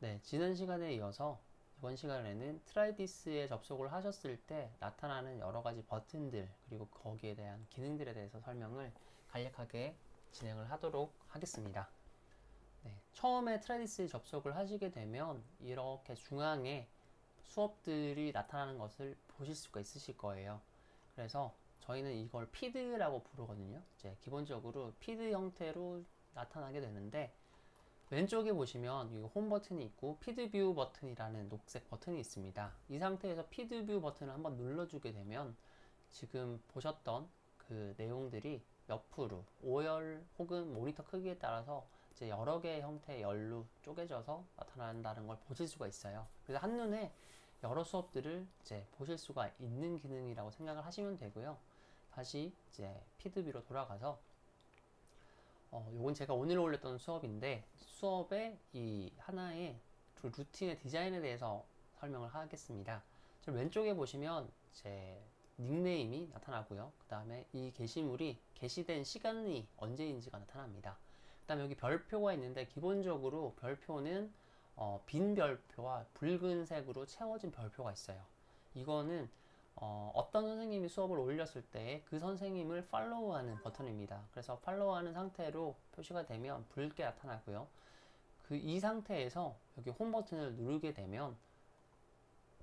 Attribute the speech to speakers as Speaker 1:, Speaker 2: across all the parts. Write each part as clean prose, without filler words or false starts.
Speaker 1: 네, 지난 시간에 이어서 이번 시간에는 트라이디스에 접속을 하셨을 때 나타나는 여러 가지 버튼들 그리고 거기에 대한 기능들에 대해서 설명을 간략하게 진행을 하도록 하겠습니다. 네, 처음에 트라이디스에 접속을 하시게 되면 이렇게 중앙에 수업들이 나타나는 것을 보실 수가 있으실 거예요. 그래서 저희는 이걸 피드라고 부르거든요. 이제 기본적으로 피드 형태로 나타나게 되는데 왼쪽에 보시면 홈 버튼이 있고 피드뷰 버튼이라는 녹색 버튼이 있습니다. 이 상태에서 피드뷰 버튼을 한번 눌러주게 되면 지금 보셨던 그 내용들이 옆으로 오열 혹은 모니터 크기에 따라서 이제 여러 개의 형태의 열로 쪼개져서 나타난다는 걸 보실 수가 있어요. 그래서 한눈에 여러 수업들을 이제 보실 수가 있는 기능이라고 생각을 하시면 되고요. 다시 이제 피드뷰로 돌아가서 요건 제가 오늘 올렸던 수업인데 수업의 이 하나의 루틴의 디자인에 대해서 설명을 하겠습니다. 왼쪽에 보시면 제 닉네임이 나타나고요. 그 다음에 이 게시물이 게시된 시간이 언제인지가 나타납니다. 그 다음에 여기 별표가 있는데 기본적으로 별표는 빈 별표와 붉은색으로 채워진 별표가 있어요. 이거는 떤 선생님이 수업을 올렸을 때 그 선생님을 팔로우하는 버튼입니다. 그래서 팔로우하는 상태로 표시가 되면 붉게 나타나고요. 이 상태에서 여기 홈 버튼을 누르게 되면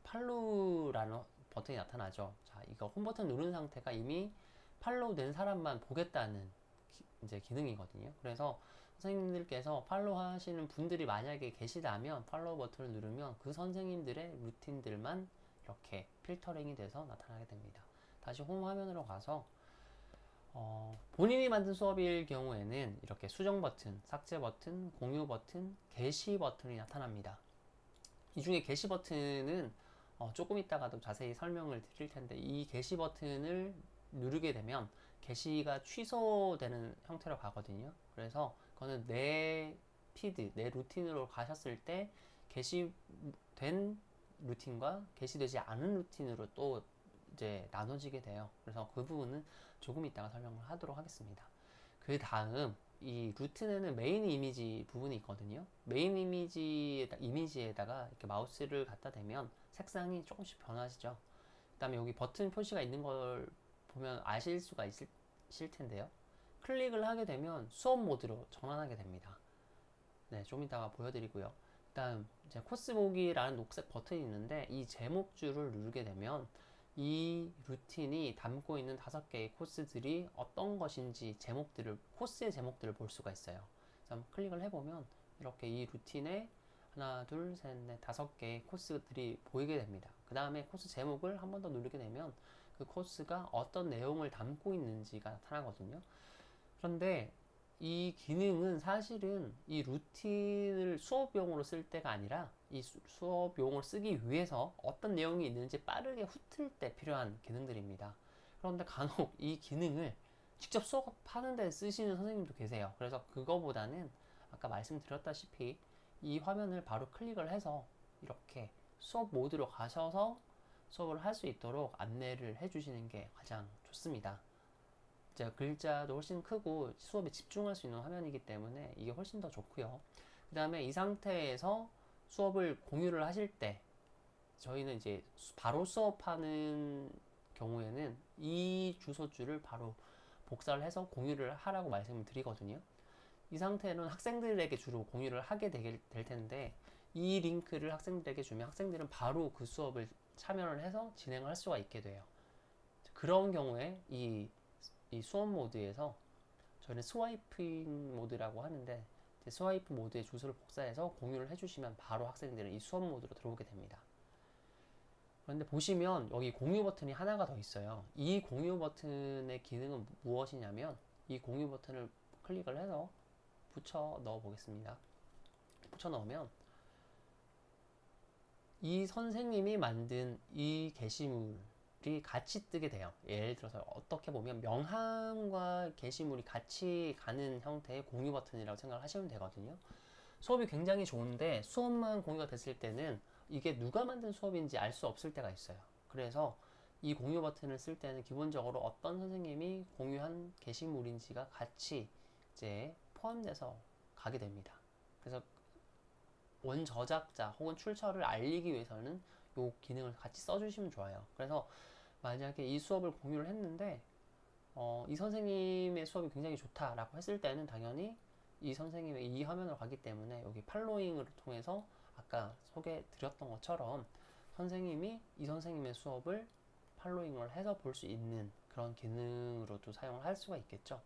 Speaker 1: 팔로우라는 버튼이 나타나죠. 자, 이거 홈 버튼 누른 상태가 이미 팔로우 된 사람만 보겠다는 이제 기능이거든요. 그래서 선생님들께서 팔로우 하시는 분들이 만약에 계시다면 팔로우 버튼을 누르면 그 선생님들의 루틴들만 이렇게 필터링이 돼서 나타나게 됩니다. 다시 홈 화면으로 가서 본인이 만든 수업일 경우에는 이렇게 수정 버튼, 삭제 버튼, 공유 버튼, 게시 버튼이 나타납니다. 이 중에 게시 버튼은 조금 이따가도 자세히 설명을 드릴 텐데 이 게시 버튼을 누르게 되면 게시가 취소되는 형태로 가거든요. 그래서 그거는 내 피드, 내 루틴으로 가셨을 때 게시된 루틴과 게시되지 않은 루틴으로 또 이제 나눠지게 돼요. 그래서 그 부분은 조금 이따가 설명을 하도록 하겠습니다. 그 다음 이 루틴에는 메인 이미지 부분이 있거든요. 메인 이미지에다가 이렇게 마우스를 갖다 대면 색상이 조금씩 변하시죠. 그 다음에 여기 버튼 표시가 있는 걸 보면 아실 수가 있을 텐데요. 클릭을 하게 되면 수업 모드로 전환하게 됩니다. 네, 좀 이따가 보여드리고요. 다음 이제 코스 보기라는 녹색 버튼이 있는데 이 제목줄을 누르게 되면 이 루틴이 담고 있는 5개의 코스들이 어떤 것인지 코스의 제목들을 볼 수가 있어요. 그래서 한번 클릭을 해보면 이렇게 이 루틴에 하나, 둘, 셋, 넷, 5개의 코스들이 보이게 됩니다. 그 다음에 코스 제목을 한 번 더 누르게 되면 그 코스가 어떤 내용을 담고 있는지가 나타나거든요. 그런데 이 기능은 사실은 이 루틴을 수업용으로 쓸 때가 아니라 이 수업용으로 쓰기 위해서 어떤 내용이 있는지 빠르게 훑을 때 필요한 기능들입니다. 그런데 간혹 이 기능을 직접 수업하는 데 쓰시는 선생님도 계세요. 그래서 그거보다는 아까 말씀드렸다시피 이 화면을 바로 클릭을 해서 이렇게 수업 모드로 가셔서 수업을 할 수 있도록 안내를 해주시는 게 가장 좋습니다. 제가 글자도 훨씬 크고 수업에 집중할 수 있는 화면이기 때문에 이게 훨씬 더 좋고요. 그 다음에 이 상태에서 수업을 공유를 하실 때 저희는 이제 바로 수업하는 경우에는 이 주소줄을 바로 복사를 해서 공유를 하라고 말씀을 드리거든요. 이 상태는 학생들에게 주로 공유를 하게 될 텐데 이 링크를 학생들에게 주면 학생들은 바로 그 수업을 참여를 해서 진행을 할 수가 있게 돼요. 그런 경우에 이 수업 모드에서 저희는 스와이핑 모드라고 하는데 스와이프 모드의 주소를 복사해서 공유를 해주시면 바로 학생들은 이 수업 모드로 들어오게 됩니다. 그런데 보시면 여기 공유 버튼이 하나가 더 있어요. 이 공유 버튼의 기능은 무엇이냐면 이 공유 버튼을 클릭을 해서 붙여 넣어 보겠습니다. 붙여 넣으면 이 선생님이 만든 이 게시물이 같이 뜨게 돼요. 예를 들어서 어떻게 보면 명함과 게시물이 같이 가는 형태의 공유 버튼이라고 생각을 하시면 되거든요. 수업이 굉장히 좋은데 수업만 공유가 됐을 때는 이게 누가 만든 수업인지 알 수 없을 때가 있어요. 그래서 이 공유 버튼을 쓸 때는 기본적으로 어떤 선생님이 공유한 게시물인지가 같이 이제 포함돼서 가게 됩니다. 그래서 원저작자 혹은 출처를 알리기 위해서는 이 기능을 같이 써주시면 좋아요. 그래서 만약에 이 수업을 공유를 했는데 이 선생님의 수업이 굉장히 좋다라고 했을 때는 당연히 이 선생님의 이 화면으로 가기 때문에 여기 팔로잉을 통해서 아까 소개해 드렸던 것처럼 선생님이 이 선생님의 수업을 팔로잉을 해서 볼 수 있는 그런 기능으로도 사용을 할 수가 있겠죠.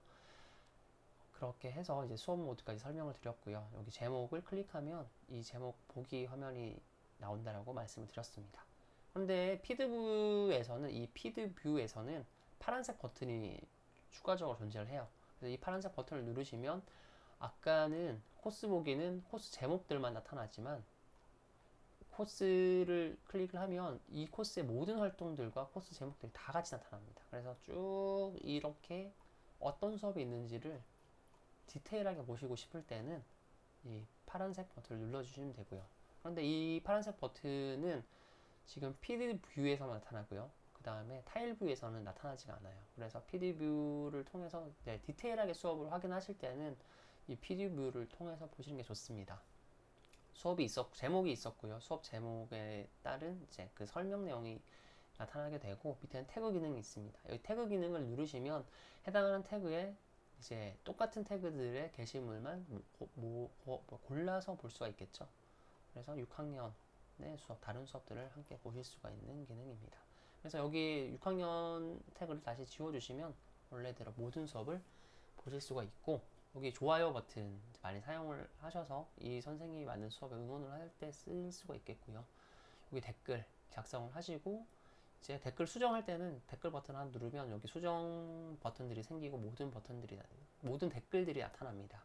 Speaker 1: 그렇게 해서 이제 수업 모드까지 설명을 드렸고요. 여기 제목을 클릭하면 이 제목 보기 화면이 나온다라고 말씀을 드렸습니다. 그런데 피드뷰에서는 이 피드뷰에서는 파란색 버튼이 추가적으로 존재를 해요. 그래서 이 파란색 버튼을 누르시면 아까는 코스 보기는 코스 제목들만 나타나지만 코스를 클릭을 하면 이 코스의 모든 활동들과 코스 제목들이 다 같이 나타납니다. 그래서 쭉 이렇게 어떤 수업이 있는지를 디테일하게 보시고 싶을 때는 이 파란색 버튼을 눌러주시면 되고요. 그런데 이 파란색 버튼은 지금 PD 뷰에서만 나타나고요. 그 다음에 타일 뷰에서는 나타나지가 않아요. 그래서 PD 뷰를 통해서 디테일하게 수업을 확인하실 때는 이 PD 뷰를 통해서 보시는 게 좋습니다. 제목이 있었고요. 수업 제목에 따른 이제 그 설명 내용이 나타나게 되고 밑에는 태그 기능이 있습니다. 여기 태그 기능을 누르시면 해당하는 태그에 이제 똑같은 태그들의 게시물만 골라서 볼 수가 있겠죠. 그래서 6학년의 수업, 다른 수업들을 함께 보실 수가 있는 기능입니다. 그래서 여기 6학년 태그를 다시 지워주시면 원래대로 모든 수업을 보실 수가 있고, 여기 좋아요 버튼 많이 사용을 하셔서 이 선생님이 만든 수업에 응원을 할 때 쓸 수가 있겠고요. 여기 댓글 작성을 하시고 이제 댓글 수정할 때는 댓글 버튼 한 누르면 여기 수정 버튼들이 생기고 모든 댓글들이 나타납니다.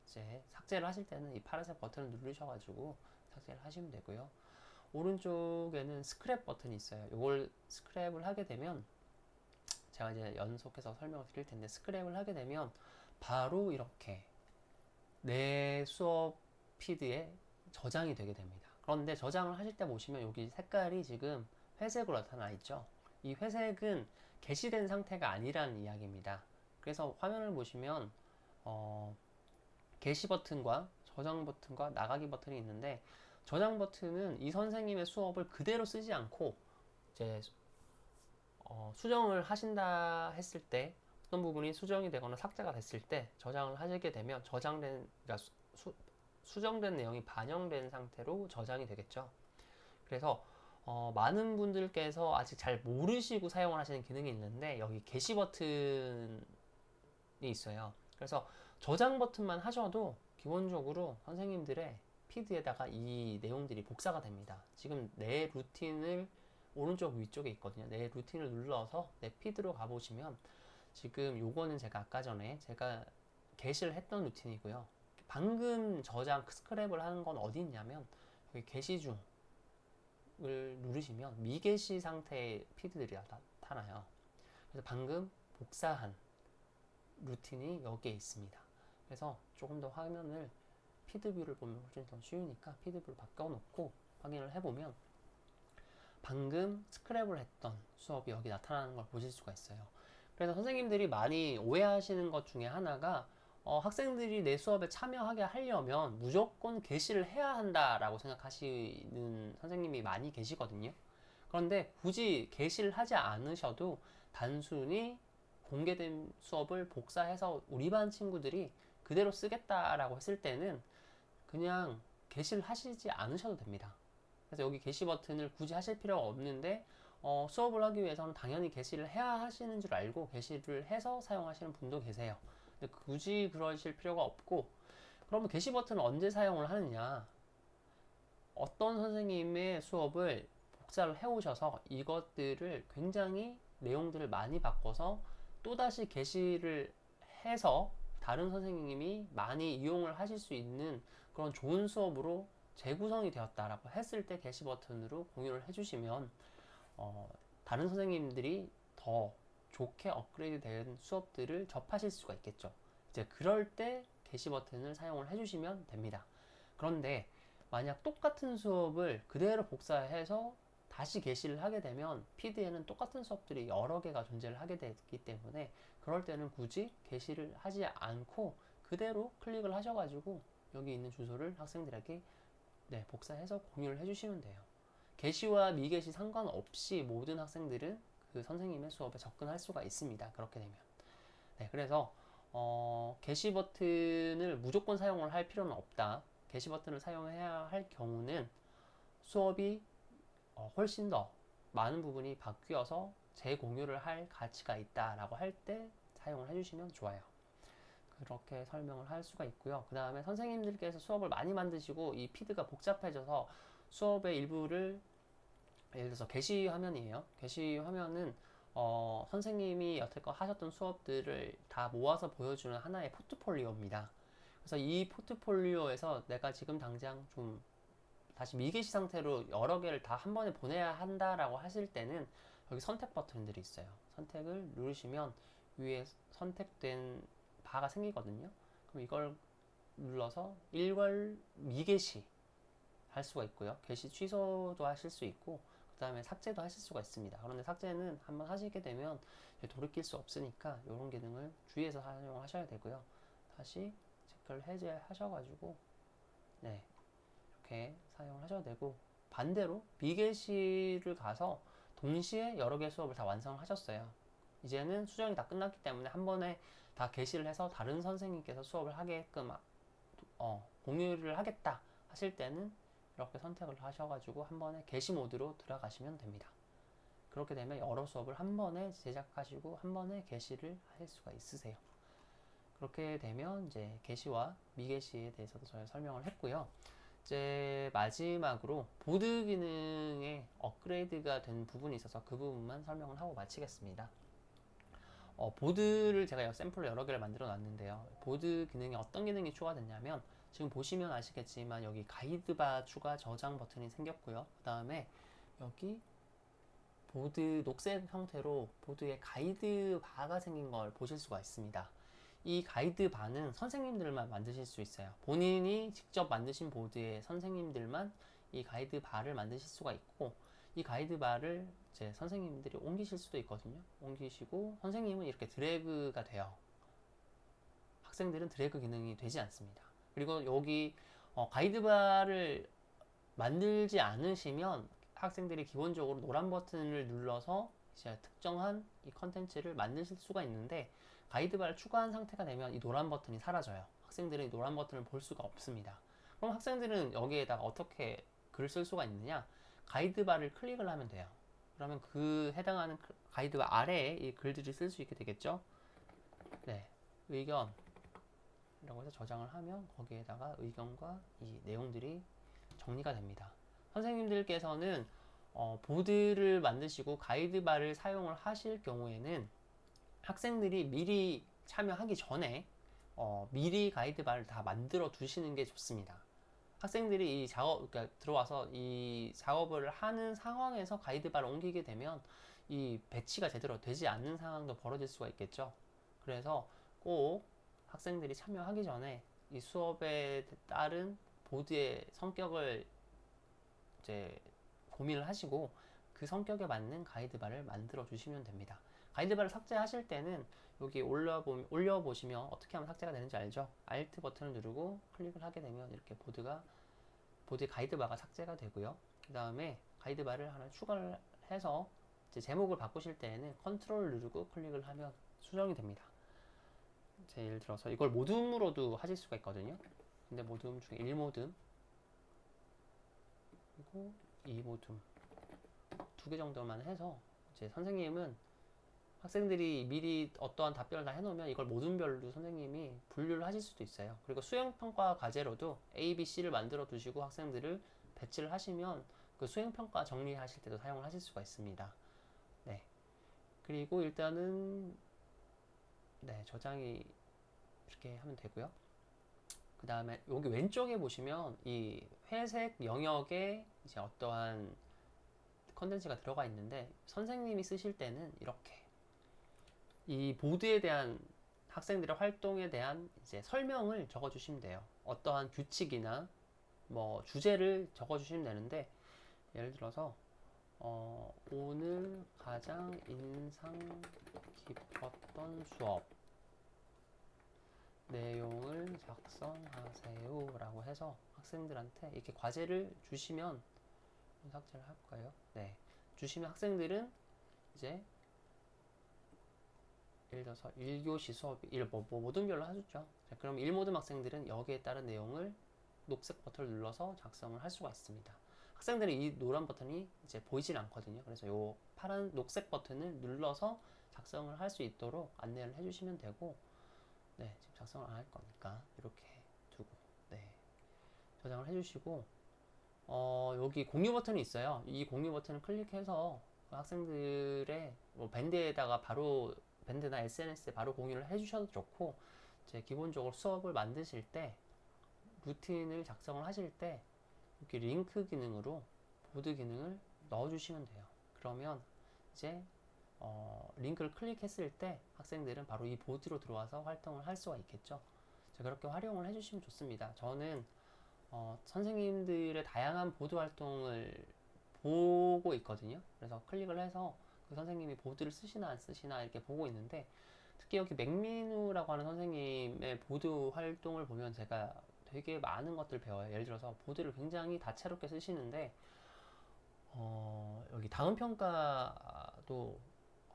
Speaker 1: 이제 삭제를 하실 때는 이 파란색 버튼을 누르셔가지고 삭제를 하시면 되고요. 오른쪽에는 스크랩 버튼이 있어요. 이걸 스크랩을 하게 되면 제가 이제 연속해서 설명을 드릴 텐데 스크랩을 하게 되면 바로 이렇게 내 수업 피드에 저장이 되게 됩니다. 그런데 저장을 하실 때 보시면 여기 색깔이 지금 회색으로 나타나 있죠. 이 회색은 게시된 상태가 아니라는 이야기입니다. 그래서 화면을 보시면 게시 버튼과 저장 버튼과 나가기 버튼이 있는데 저장 버튼은 이 선생님의 수업을 그대로 쓰지 않고 이제 수정을 하신다 했을 때 어떤 부분이 수정이 되거나 삭제가 됐을 때 저장을 하시게 되면 그러니까 수정된 내용이 반영된 상태로 저장이 되겠죠. 그래서 많은 분들께서 아직 잘 모르시고 사용을 하시는 기능이 있는데 여기 게시 버튼이 있어요. 그래서 저장 버튼만 하셔도 기본적으로 선생님들의 피드에다가 이 내용들이 복사가 됩니다. 지금 내 루틴을 오른쪽 위쪽에 있거든요. 내 루틴을 눌러서 내 피드로 가보시면 지금 요거는 제가 아까 전에 제가 게시를 했던 루틴이고요. 방금 저장 스크랩을 하는 건 어디 있냐면 여기 게시 중을 누르시면 미게시 상태의 피드들이 나타나요. 그래서 방금 복사한 루틴이 여기에 있습니다. 그래서 조금 더 화면을 피드뷰를 보면 훨씬 더 쉬우니까 피드뷰를 바꿔놓고 확인을 해보면 방금 스크랩을 했던 수업이 여기 나타나는 걸 보실 수가 있어요. 그래서 선생님들이 많이 오해하시는 것 중에 하나가 학생들이 내 수업에 참여하게 하려면 무조건 게시를 해야 한다라고 생각하시는 선생님이 많이 계시거든요. 그런데 굳이 게시를 하지 않으셔도 단순히 공개된 수업을 복사해서 우리 반 친구들이 그대로 쓰겠다라고 했을 때는 그냥 게시를 하시지 않으셔도 됩니다. 그래서 여기 게시 버튼을 굳이 하실 필요가 없는데 수업을 하기 위해서는 당연히 게시를 해야 하시는 줄 알고 게시를 해서 사용하시는 분도 계세요. 근데 굳이 그러실 필요가 없고, 그러면 게시 버튼을 언제 사용을 하느냐? 어떤 선생님의 수업을 복사를 해오셔서 이것들을 굉장히 내용들을 많이 바꿔서 또다시 게시를 해서 다른 선생님이 많이 이용을 하실 수 있는 그런 좋은 수업으로 재구성이 되었다라고 했을 때 게시 버튼으로 공유를 해주시면 다른 선생님들이 더 좋게 업그레이드 된 수업들을 접하실 수가 있겠죠. 이제 그럴 때 게시 버튼을 사용을 해주시면 됩니다. 그런데 만약 똑같은 수업을 그대로 복사해서 다시 게시를 하게 되면 피드에는 똑같은 수업들이 여러 개가 존재를 하게 되기 때문에 그럴 때는 굳이 게시를 하지 않고 그대로 클릭을 하셔가지고 여기 있는 주소를 학생들에게 네, 복사해서 공유를 해주시면 돼요. 게시와 미게시 상관없이 모든 학생들은 그 선생님의 수업에 접근할 수가 있습니다. 그렇게 되면. 네, 그래서 게시 버튼을 무조건 사용을 할 필요는 없다. 게시 버튼을 사용해야 할 경우는 수업이 훨씬 더 많은 부분이 바뀌어서 재공유를 할 가치가 있다라고 할 때 사용을 해주시면 좋아요. 그렇게 설명을 할 수가 있고요. 그 다음에 선생님들께서 수업을 많이 만드시고 이 피드가 복잡해져서 수업의 일부를 예를 들어서 게시 화면이에요. 게시 화면은 선생님이 여태껏 하셨던 수업들을 다 모아서 보여주는 하나의 포트폴리오입니다. 그래서 이 포트폴리오에서 내가 지금 당장 좀 다시 미게시 상태로 여러 개를 다 한 번에 보내야 한다라고 하실 때는 여기 선택 버튼들이 있어요. 선택을 누르시면 위에 선택된 바가 생기거든요. 그럼 이걸 눌러서 일괄 미게시 할 수가 있고요. 게시 취소도 하실 수 있고 그 다음에 삭제도 하실 수가 있습니다. 그런데 삭제는 한번 하시게 되면 돌이킬 수 없으니까 이런 기능을 주의해서 사용하셔야 되고요. 다시 체크를 해제하셔가지고 네, 이렇게 사용을 하셔야 되고 반대로 미게시를 가서 동시에 여러 개 수업을 다 완성하셨어요. 이제는 수정이 다 끝났기 때문에 한 번에 다 게시를 해서 다른 선생님께서 수업을 하게끔 공유를 하겠다 하실 때는 이렇게 선택을 하셔가지고 한 번에 게시 모드로 들어가시면 됩니다. 그렇게 되면 여러 수업을 한 번에 제작하시고 한 번에 게시를 할 수가 있으세요. 그렇게 되면 이제 게시와 미게시에 대해서도 저희 설명을 했고요. 이제 마지막으로 보드 기능의 업그레이드가 된 부분이 있어서 그 부분만 설명을 하고 마치겠습니다. 보드를 제가 샘플로 여러 개를 만들어 놨는데요. 보드 기능에 어떤 기능이 추가됐냐면 지금 보시면 아시겠지만 여기 가이드바 추가 저장 버튼이 생겼고요. 그 다음에 여기 보드 녹색 형태로 보드에 가이드바가 생긴 걸 보실 수가 있습니다. 이 가이드바는 선생님들만 만드실 수 있어요. 본인이 직접 만드신 보드에 선생님들만 이 가이드바를 만드실 수가 있고 이 가이드바를 이제 선생님들이 옮기실 수도 있거든요. 옮기시고 선생님은 이렇게 드래그가 돼요. 학생들은 드래그 기능이 되지 않습니다. 그리고 여기 가이드바를 만들지 않으시면 학생들이 기본적으로 노란 버튼을 눌러서 이제 특정한 이 컨텐츠를 만드실 수가 있는데 가이드바를 추가한 상태가 되면 이 노란 버튼이 사라져요. 학생들은 이 노란 버튼을 볼 수가 없습니다. 그럼 학생들은 여기에다가 어떻게 글을 쓸 수가 있느냐? 가이드바를 클릭을 하면 돼요. 그러면 그 해당하는 가이드바 아래에 이 글들이 쓸 수 있게 되겠죠? 네, 의견 이라고 해서 저장을 하면 거기에다가 의견과 이 내용들이 정리가 됩니다. 선생님들께서는 보드를 만드시고 가이드바를 사용을 하실 경우에는 학생들이 미리 참여하기 전에 미리 가이드바를 다 만들어 두시는 게 좋습니다. 학생들이 이 작업, 그러니까 들어와서 이 작업을 하는 상황에서 가이드바를 옮기게 되면 이 배치가 제대로 되지 않는 상황도 벌어질 수가 있겠죠. 그래서 꼭 학생들이 참여하기 전에 이 수업에 따른 보드의 성격을 이제 고민을 하시고 그 성격에 맞는 가이드바를 만들어 주시면 됩니다. 가이드바를 삭제하실 때는 여기 올려보시면 어떻게 하면 삭제가 되는지 알죠? Alt 버튼을 누르고 클릭을 하게 되면 이렇게 보드의 가이드바가 삭제가 되고요. 그 다음에 가이드바를 하나 추가를 해서 이제 제목을 바꾸실 때에는 컨트롤 누르고 클릭을 하면 수정이 됩니다. 예를 들어서 이걸 모듬으로도 하실 수가 있거든요. 근데 모듬 중에 1모듬 그리고 2모듬 두 개 정도만 해서 이제 선생님은 학생들이 미리 어떠한 답변을 다 해놓으면 이걸 모둠별로 선생님이 분류를 하실 수도 있어요. 그리고 수행평가 과제로도 A, B, C를 만들어 두시고 학생들을 배치를 하시면 그 수행평가 정리하실 때도 사용을 하실 수가 있습니다. 네. 그리고 일단은 네, 저장이 이렇게 하면 되고요. 그 다음에 여기 왼쪽에 보시면 이 회색 영역에 이제 어떠한 컨텐츠가 들어가 있는데 선생님이 쓰실 때는 이렇게 이 보드에 대한 학생들의 활동에 대한 이제 설명을 적어주시면 돼요. 어떠한 규칙이나 뭐 주제를 적어주시면 되는데 예를 들어서 오늘 가장 인상 깊었던 수업 내용을 작성하세요 라고 해서 학생들한테 이렇게 과제를 주시면, 삭제를 할까요? 네. 주시면 학생들은 이제 예를 들어서 1교시 수업이 모든 별로 하셨죠. 자, 그럼 1모듬 학생들은 여기에 따른 내용을 녹색 버튼을 눌러서 작성을 할 수가 있습니다. 학생들이 이 노란 버튼이 이제 보이질 않거든요. 그래서 요 파란 녹색 버튼을 눌러서 작성을 할 수 있도록 안내를 해주시면 되고, 네, 지금 작성을 안 할 거니까 이렇게 두고, 네, 저장을 해주시고, 여기 공유 버튼이 있어요. 이 공유 버튼을 클릭해서 그 학생들의 뭐 밴드에다가 바로 밴드나 SNS에 바로 공유를 해주셔도 좋고, 이제 기본적으로 수업을 만드실 때 루틴을 작성을 하실 때 이렇게 링크 기능으로 보드 기능을 넣어주시면 돼요. 그러면 이제 링크를 클릭했을 때 학생들은 바로 이 보드로 들어와서 활동을 할 수가 있겠죠. 자, 그렇게 활용을 해주시면 좋습니다. 저는 선생님들의 다양한 보드 활동을 보고 있거든요. 그래서 클릭을 해서 그 선생님이 보드를 쓰시나 안 쓰시나 이렇게 보고 있는데, 특히 여기 맥민우라고 하는 선생님의 보드 활동을 보면 제가 되게 많은 것들을 배워요. 예를 들어서 보드를 굉장히 다채롭게 쓰시는데, 여기 단원 평가도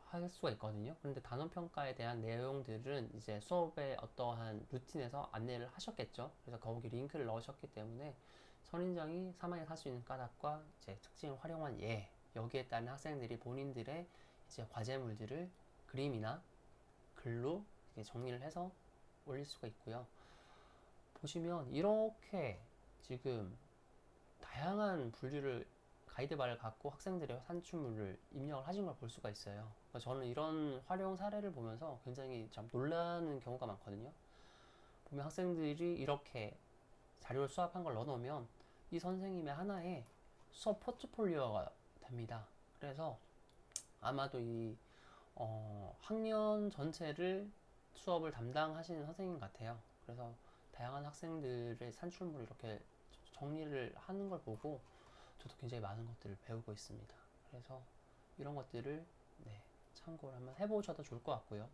Speaker 1: 할 수가 있거든요. 그런데 단원 평가에 대한 내용들은 이제 수업의 어떠한 루틴에서 안내를 하셨겠죠. 그래서 거기 링크를 넣으셨기 때문에 선인장이 사망에 살 수 있는 까닭과 이제 특징을 활용한 예, 여기에 따른 학생들이 본인들의 이제 과제물들을 그림이나 글로 정리를 해서 올릴 수가 있고요. 보시면 이렇게 지금 다양한 분류를 가이드바를 갖고 학생들의 산출물을 입력을 하신 걸 볼 수가 있어요. 저는 이런 활용 사례를 보면서 굉장히 참 놀라는 경우가 많거든요. 보면 학생들이 이렇게 자료를 수합한 걸 넣어놓으면 이 선생님의 하나의 수업 포트폴리오가 됩니다. 그래서 아마도 이 학년 전체를 수업을 담당하시는 선생님 같아요. 그래서 다양한 학생들의 산출물을 이렇게 정리를 하는 걸 보고 저도 굉장히 많은 것들을 배우고 있습니다. 그래서 이런 것들을 네, 참고를 한번 해보셔도 좋을 것 같고요.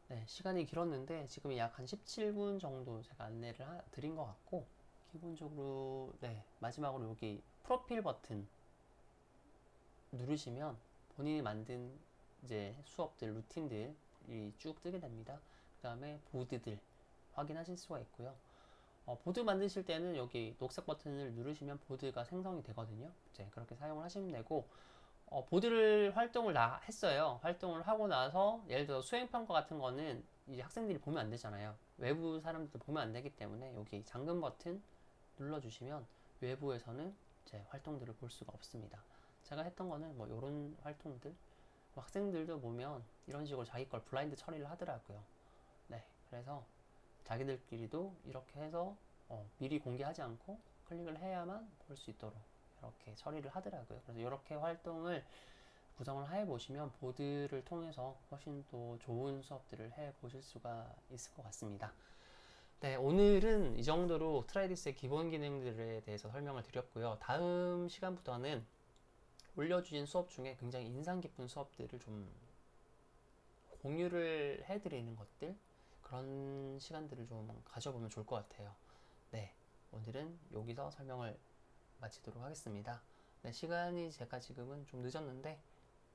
Speaker 1: 네, 시간이 길었는데 지금 약 한 17분 정도 제가 안내를 드린 것 같고, 기본적으로 네, 마지막으로 여기 프로필 버튼 누르시면 본인이 만든 이제 수업들, 루틴들이 쭉 뜨게 됩니다. 그 다음에 보드들 확인하실 수가 있고요. 보드 만드실 때는 여기 녹색 버튼을 누르시면 보드가 생성이 되거든요. 이제 그렇게 사용을 하시면 되고, 보드를 활동을 다 했어요. 활동을 하고 나서 예를 들어 수행평가 같은 거는 이제 학생들이 보면 안 되잖아요. 외부 사람들도 보면 안 되기 때문에 여기 잠금 버튼 눌러주시면 외부에서는 제 활동들을 볼 수가 없습니다. 제가 했던 거는 뭐 이런 활동들, 뭐 학생들도 보면 이런 식으로 자기 걸 블라인드 처리를 하더라고요. 네, 그래서 자기들끼리도 이렇게 해서 미리 공개하지 않고 클릭을 해야만 볼 수 있도록 이렇게 처리를 하더라고요. 그래서 이렇게 활동을 구성을 해 보시면 보드를 통해서 훨씬 더 좋은 수업들을 해 보실 수가 있을 것 같습니다. 네, 오늘은 이 정도로 트라이디스의 기본 기능들에 대해서 설명을 드렸고요. 다음 시간부터는 올려주신 수업 중에 굉장히 인상 깊은 수업들을 좀 공유를 해드리는 것들, 그런 시간들을 좀 가져보면 좋을 것 같아요. 네, 오늘은 여기서 설명을 마치도록 하겠습니다. 네, 시간이 제가 지금은 좀 늦었는데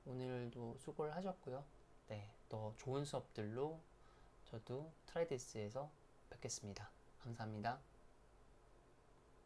Speaker 1: 오늘도 수고를 하셨고요. 네, 또 좋은 수업들로 저도 트라이디스에서 뵙겠습니다. 감사합니다.